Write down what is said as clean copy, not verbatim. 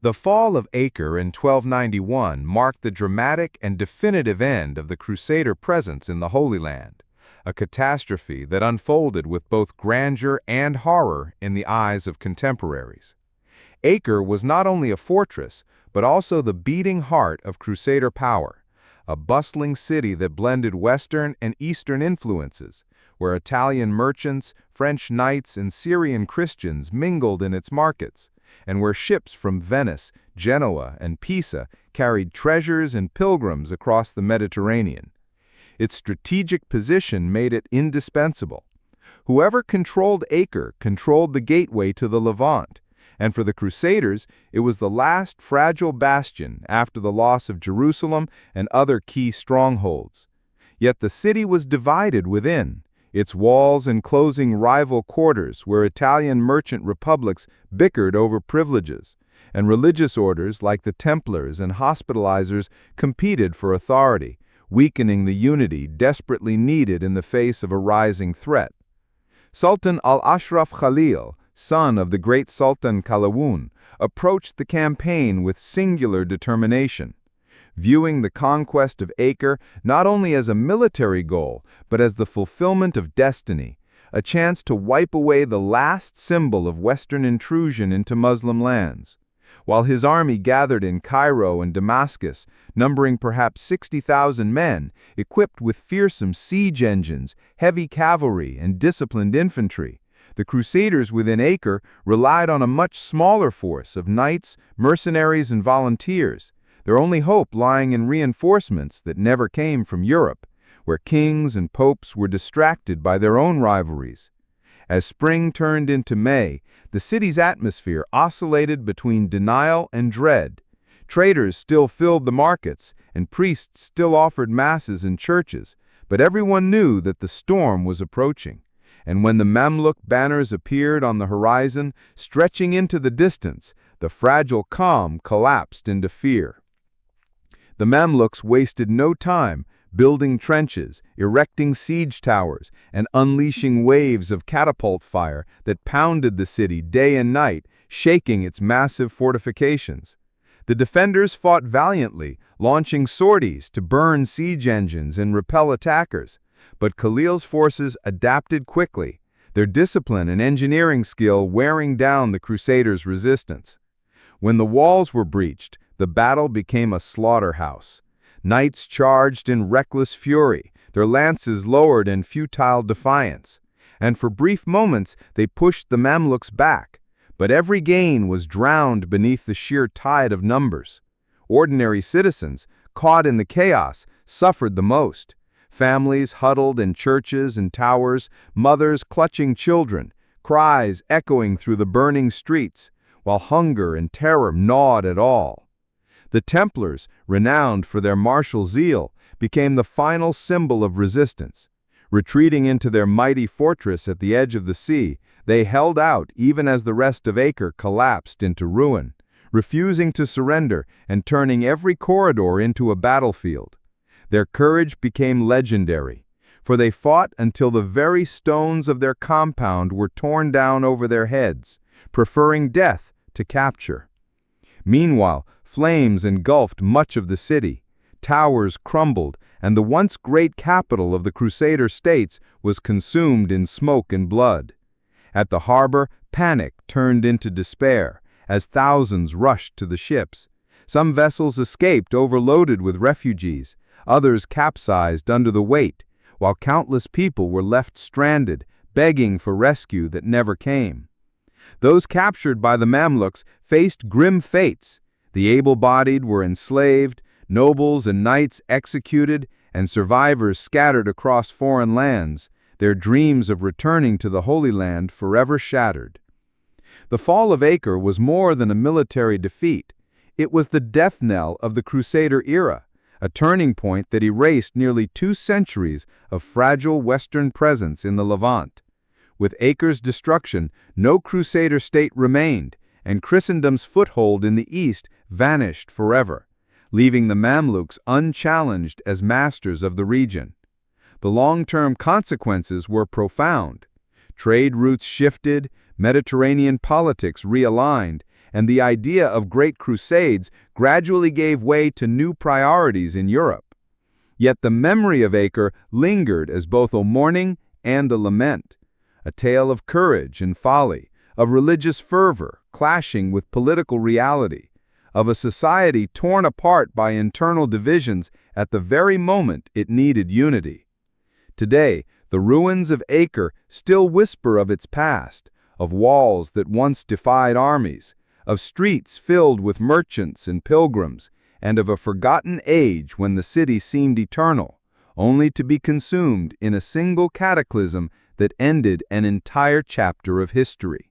The Fall of Acre in 1291 marked the dramatic and definitive end of the Crusader presence in the Holy Land, a catastrophe that unfolded with both grandeur and horror in the eyes of contemporaries. Acre was not only a fortress, but also the beating heart of Crusader power, a bustling city that blended Western and Eastern influences, where Italian merchants, French knights, and Syrian Christians mingled in its markets, and where ships from Venice, Genoa, and Pisa carried treasures and pilgrims across the Mediterranean. Its strategic position made it indispensable. Whoever controlled Acre controlled the gateway to the Levant, and for the Crusaders, it was the last fragile bastion after the loss of Jerusalem and other key strongholds. Yet the city was divided within, its walls enclosing rival quarters where Italian merchant republics bickered over privileges, and religious orders like the Templars and Hospitalizers competed for authority, weakening the unity desperately needed in the face of a rising threat. Sultan Al-Ashraf Khalil, son of the great Sultan Qalawun, approached the campaign with singular determination, viewing the conquest of Acre not only as a military goal, but as the fulfillment of destiny, a chance to wipe away the last symbol of Western intrusion into Muslim lands. While his army gathered in Cairo and Damascus, numbering perhaps 60,000 men, equipped with fearsome siege engines, heavy cavalry, and disciplined infantry, the Crusaders within Acre relied on a much smaller force of knights, mercenaries, and volunteers, their only hope lying in reinforcements that never came from Europe, where kings and popes were distracted by their own rivalries. As spring turned into May, the city's atmosphere oscillated between denial and dread. Traders still filled the markets, and priests still offered masses in churches, but everyone knew that the storm was approaching. And when the Mamluk banners appeared on the horizon, stretching into the distance, the fragile calm collapsed into fear. The Mamluks wasted no time building trenches, erecting siege towers, and unleashing waves of catapult fire that pounded the city day and night, shaking its massive fortifications. The defenders fought valiantly, launching sorties to burn siege engines and repel attackers, but Khalil's forces adapted quickly, their discipline and engineering skill wearing down the Crusaders' resistance. When the walls were breached, the battle became a slaughterhouse. Knights charged in reckless fury, their lances lowered in futile defiance, and for brief moments they pushed the Mamluks back, but every gain was drowned beneath the sheer tide of numbers. Ordinary citizens, caught in the chaos, suffered the most. Families huddled in churches and towers, mothers clutching children, cries echoing through the burning streets, while hunger and terror gnawed at all. The Templars, renowned for their martial zeal, became the final symbol of resistance. Retreating into their mighty fortress at the edge of the sea, they held out even as the rest of Acre collapsed into ruin, refusing to surrender and turning every corridor into a battlefield. Their courage became legendary, for they fought until the very stones of their compound were torn down over their heads, preferring death to capture. Meanwhile, flames engulfed much of the city, towers crumbled, and the once great capital of the Crusader states was consumed in smoke and blood. At the harbor, panic turned into despair, as thousands rushed to the ships. Some vessels escaped overloaded with refugees, others capsized under the weight, while countless people were left stranded, begging for rescue that never came. Those captured by the Mamluks faced grim fates. The able-bodied were enslaved, nobles and knights executed, and survivors scattered across foreign lands, their dreams of returning to the Holy Land forever shattered. The Fall of Acre was more than a military defeat. It was the death knell of the Crusader era, a turning point that erased nearly 2 centuries of fragile Western presence in the Levant. With Acre's destruction, no Crusader state remained, and Christendom's foothold in the East vanished forever, leaving the Mamluks unchallenged as masters of the region. The long-term consequences were profound. Trade routes shifted, Mediterranean politics realigned, and the idea of great crusades gradually gave way to new priorities in Europe. Yet the memory of Acre lingered as both a mourning and a lament, a tale of courage and folly, of religious fervor clashing with political reality, of a society torn apart by internal divisions at the very moment it needed unity. Today, the ruins of Acre still whisper of its past, of walls that once defied armies, of streets filled with merchants and pilgrims, and of a forgotten age when the city seemed eternal, only to be consumed in a single cataclysm that ended an entire chapter of history.